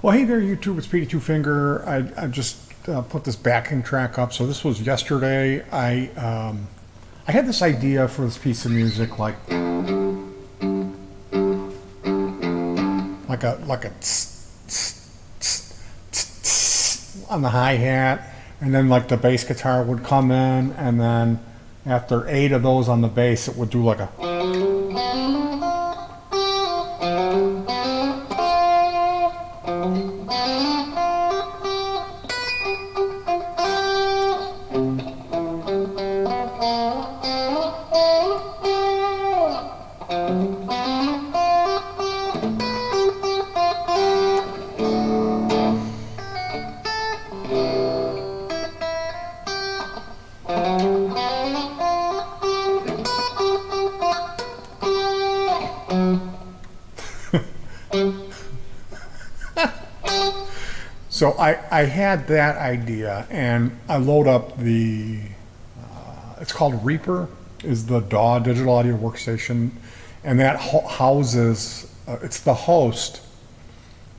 Well, hey there, YouTube. It's Petey Two Finger. I just put this backing track up. So this was yesterday. I had this idea for this piece of music, like a on the hi hat, and then like the bass guitar would come in, and then after 8 of those on the bass, it would do like a. So I had that idea, and I load up it's called Reaper, is the DAW digital audio workstation, and that houses, it's the host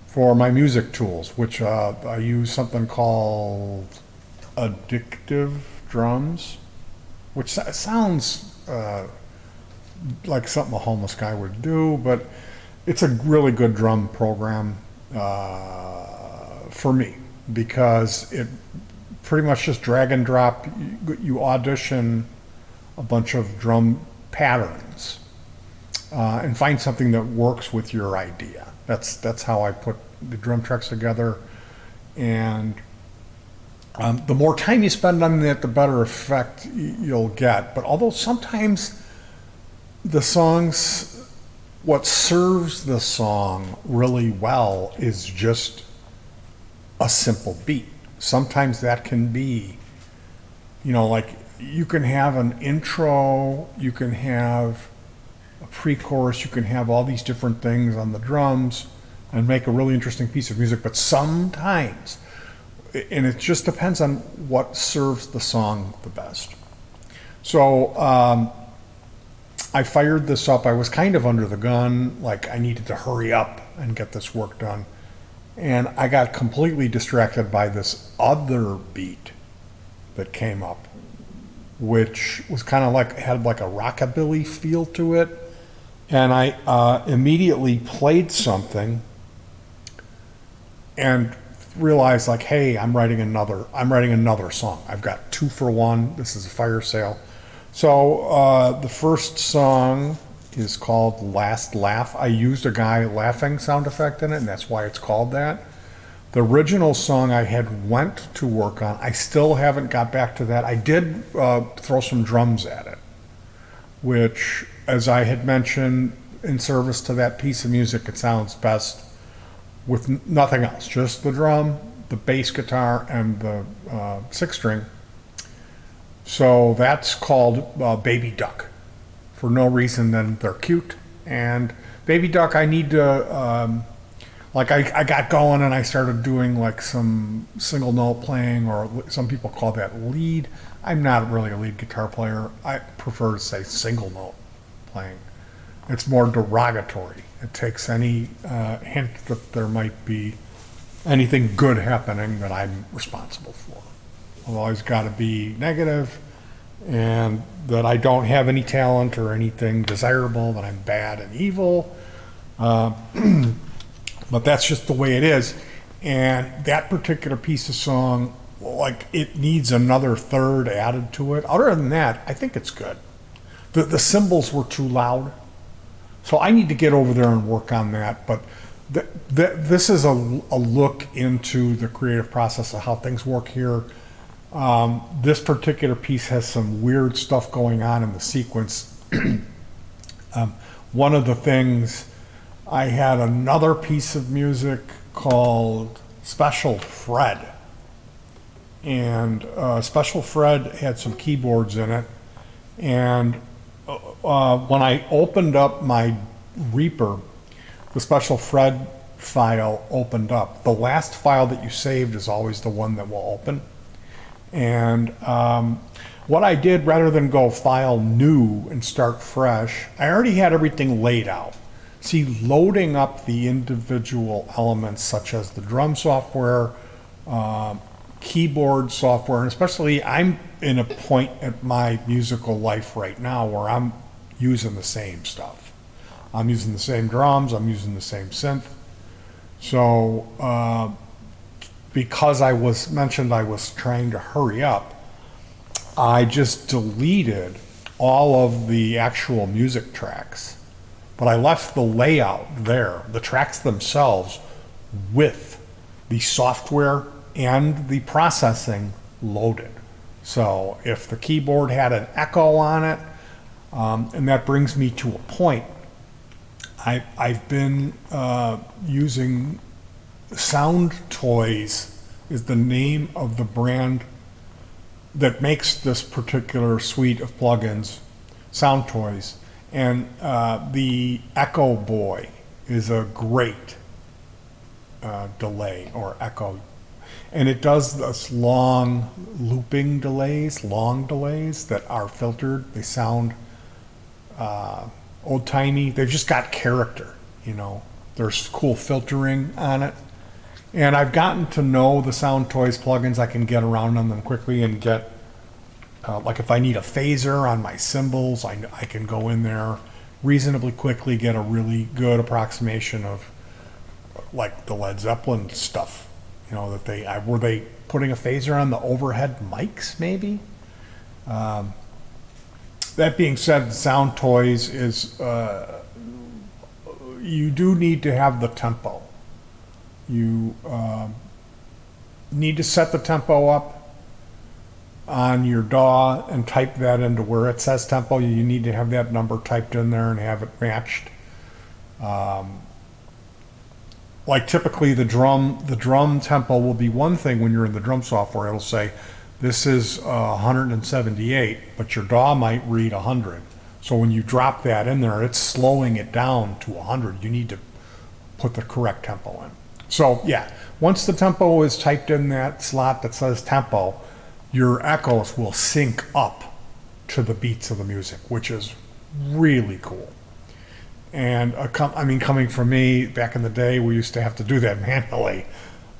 for my music tools, which I use something called Addictive Drums, which sounds like something a homeless guy would do, but it's a really good drum program. For me, because it pretty much just drag and drop. You audition a bunch of drum patterns and find something that works with your idea. That's how I put the drum tracks together, and the more time you spend on it, the better effect you'll get. But although sometimes the songs, what serves the song really well is just a simple beat. Sometimes that can be, like you can have an intro, you can have a pre-chorus, you can have all these different things on the drums and make a really interesting piece of music. But sometimes, and it just depends on what serves the song the best. So I fired this up. I was kind of under the gun, like I needed to hurry up and get this work done. And I got completely distracted by this other beat that came up, which was kind of had like a rockabilly feel to it. And I immediately played something and realized like, hey, I'm writing another song. I've got 2 for 1. This is a fire sale. So the first song is called Last Laugh. I used a guy laughing sound effect in it, and that's why it's called that. The original song I had went to work on, I still haven't got back to that. I did throw some drums at it, which, as I had mentioned, in service to that piece of music, it sounds best with nothing else, just the drum, the bass guitar, and the 6-string. So that's called Baby Duck. For no reason than they're cute. And Baby Duck, I need to, I got going and I started doing like some single note playing, or some people call that lead. I'm not really a lead guitar player. I prefer to say single note playing. It's more derogatory. It takes any hint that there might be anything good happening that I'm responsible for. I've always got to be negative, and that I don't have any talent or anything desirable, that I'm bad and evil. But that's just the way it is. And that particular piece of song, like, it needs another third added to it. Other than that, I think it's good. The cymbals were too loud. So I need to get over there and work on that. But this is a look into the creative process of how things work here. This particular piece has some weird stuff going on in the sequence. One of the things, I had another piece of music called Special Fred. And Special Fred had some keyboards in it. And when I opened up my Reaper, the Special Fred file opened up. The last file that you saved is always the one that will open. And what I did, rather than go file new and start fresh, I already had everything laid out. See, loading up the individual elements such as the drum software, keyboard software, and especially I'm in a point at my musical life right now where I'm using the same stuff. I'm using the same drums, I'm using the same synth. So because I was trying to hurry up, I just deleted all of the actual music tracks, but I left the layout there, the tracks themselves, with the software and the processing loaded. So if the keyboard had an echo on it, and that brings me to a point, I've been using Sound Toys is the name of the brand that makes this particular suite of plugins, Sound Toys, and the Echo Boy is a great delay or echo, and it does this long looping delays, long delays that are filtered. They sound old-timey. They've just got character, you know. There's cool filtering on it. And I've gotten to know the Sound Toys plugins. I can get around on them quickly and get, like if I need a phaser on my cymbals, I can go in there reasonably quickly, get a really good approximation of like the Led Zeppelin stuff. You know, that were they putting a phaser on the overhead mics maybe? That being said, Sound Toys is, you do need to have the tempo. You need to set the tempo up on your DAW and type that into where it says tempo. You need to have that number typed in there and have it matched. Like typically the drum tempo will be one thing when you're in the drum software. It'll say, this is 178, but your DAW might read 100. So when you drop that in there, it's slowing it down to 100. You need to put the correct tempo in. So yeah, once the tempo is typed in that slot that says tempo, your echoes will sync up to the beats of the music, which is really cool. And I mean, coming from me, back in the day, we used to have to do that manually.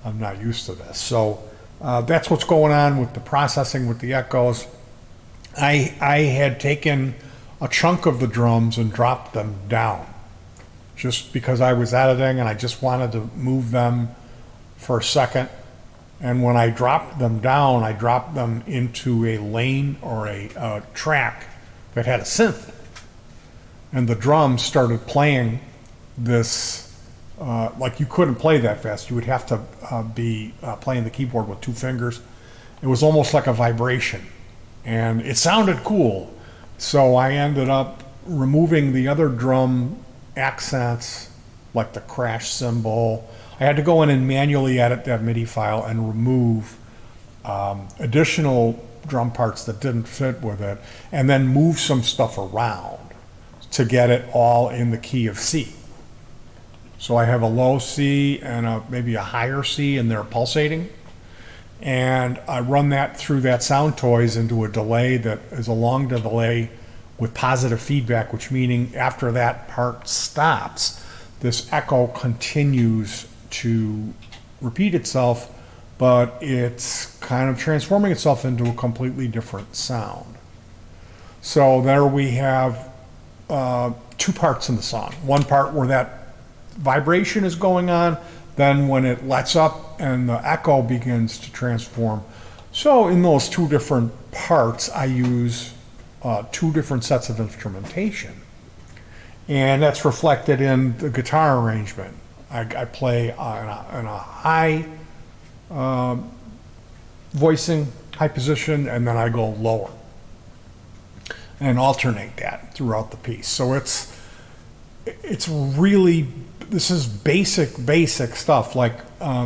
I'm not used to this. So that's what's going on with the processing with the echoes. I had taken a chunk of the drums and dropped them down just because I was editing and I just wanted to move them for a second. And when I dropped them down, I dropped them into a lane or a track that had a synth. And the drums started playing this, like you couldn't play that fast. You would have to be playing the keyboard with two fingers. It was almost like a vibration. And it sounded cool. So I ended up removing the other drum accents, like the crash cymbal. I had to go in and manually edit that MIDI file and remove additional drum parts that didn't fit with it, and then move some stuff around to get it all in the key of C. So I have a low C and maybe a higher C, and they're pulsating. And I run that through that Sound Toys into a delay that is a long delay with positive feedback, which meaning after that part stops, this echo continues to repeat itself, but it's kind of transforming itself into a completely different sound. So there we have two parts in the song. One part where that vibration is going on, then when it lets up and the echo begins to transform. So in those two different parts, I use two different sets of instrumentation. And that's reflected in the guitar arrangement. I play on a high voicing, high position, and then I go lower. And alternate that throughout the piece. So it's really, this is basic stuff. Like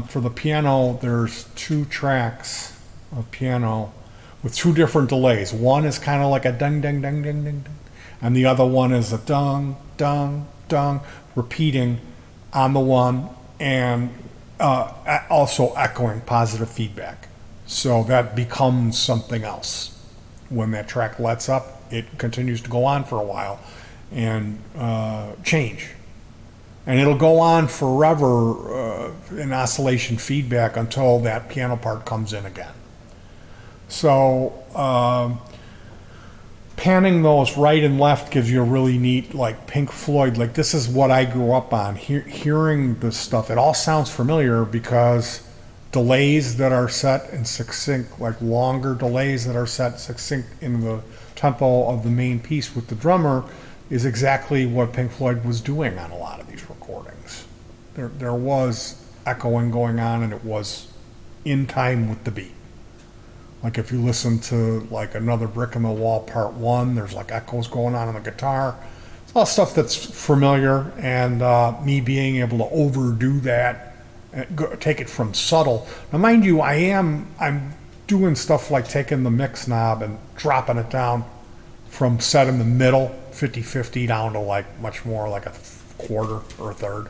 for the piano, there's two tracks of piano with two different delays. One is kind of like a ding, ding, ding, ding, ding, ding. And the other one is a dung, dung, dung, repeating on the one and also echoing positive feedback. So that becomes something else. When that track lets up, it continues to go on for a while and change. And it'll go on forever in oscillation feedback until that piano part comes in again. So panning those right and left gives you a really neat, like Pink Floyd, like this is what I grew up on. Hearing this stuff, it all sounds familiar because delays that are set in succinct, like longer delays that are set succinct in the tempo of the main piece with the drummer is exactly what Pink Floyd was doing on a lot of these recordings. There was echoing going on, and it was in time with the beat. Like if you listen to like Another Brick in the Wall Part 1, there's like echoes going on the guitar. It's all stuff that's familiar, and me being able to overdo that, take it from subtle. Now mind you, I'm doing stuff like taking the mix knob and dropping it down from set in the middle, 50-50, down to like much more like a quarter or a third.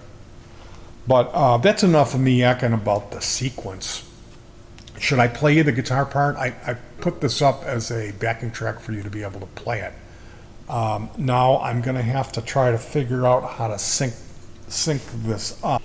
But that's enough of me yakking about the sequence. Should I play you the guitar part? I put this up as a backing track for you to be able to play it. Now I'm going to have to try to figure out how to sync this up.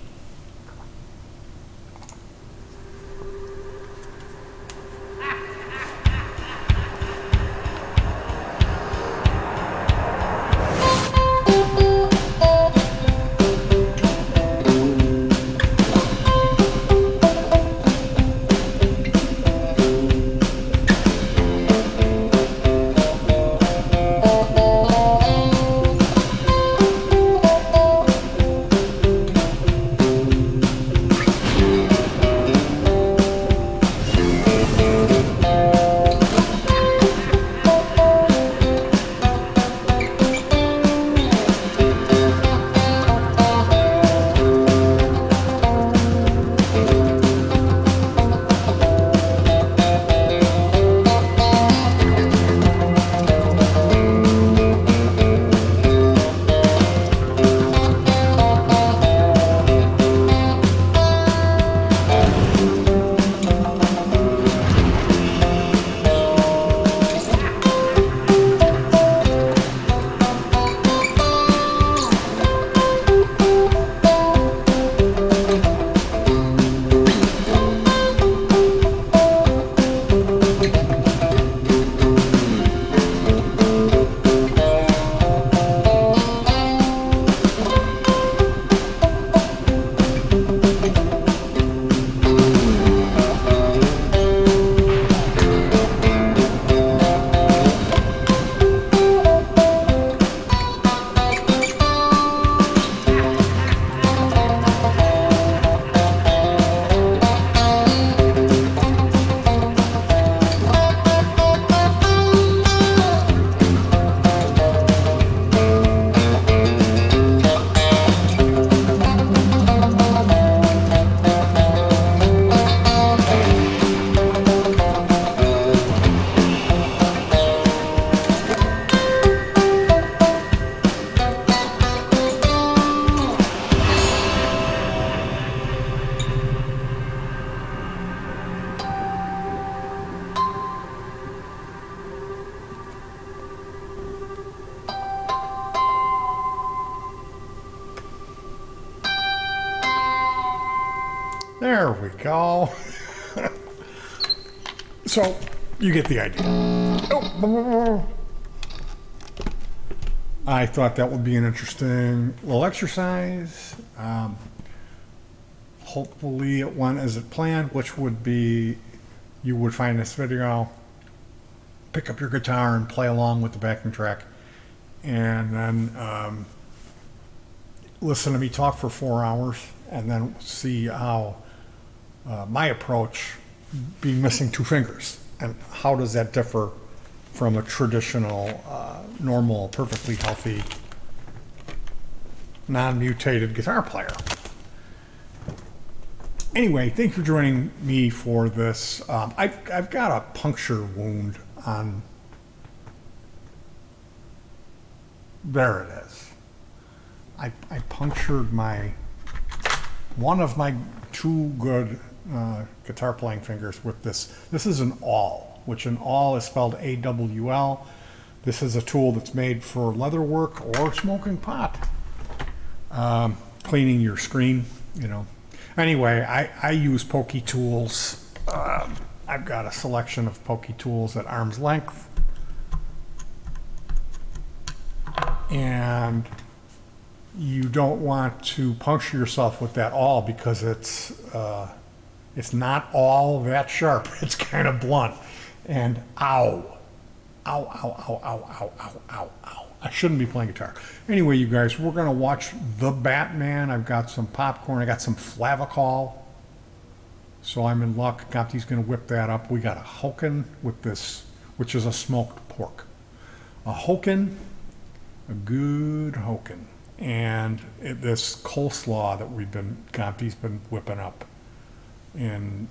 There we go. So, you get the idea. Oh. I thought that would be an interesting little exercise. Hopefully it went as it planned, which would be you would find this video, pick up your guitar and play along with the backing track, and then listen to me talk for 4 hours, and then see how my approach, being missing 2 fingers, and how does that differ from a traditional, normal, perfectly healthy, non-mutated guitar player. Anyway, thanks for joining me for this. I've got a puncture wound on, there it is. I punctured one of my 2 good guitar playing fingers with this. This is an awl, which an awl is spelled A-W-L. This is a tool that's made for leather work or smoking pot. cleaning your screen, you know. Anyway, I use pokey tools. I've got a selection of pokey tools at arm's length. And you don't want to puncture yourself with that awl because it's not all that sharp. It's kind of blunt. And ow. Ow, ow, ow, ow, ow, ow, ow, ow. I shouldn't be playing guitar. Anyway, you guys, we're going to watch The Batman. I've got some popcorn. I got some Flavacol. So I'm in luck. Gopti's going to whip that up. We got a Hoken with this, which is a smoked pork. A Hoken, a good Hoken. And this coleslaw that Gopti's been whipping up in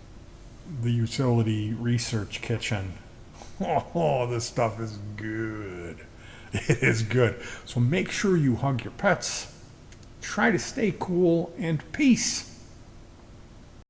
the utility research kitchen. Oh, this stuff is good. It is good. So make sure you hug your pets. Try to stay cool, and peace.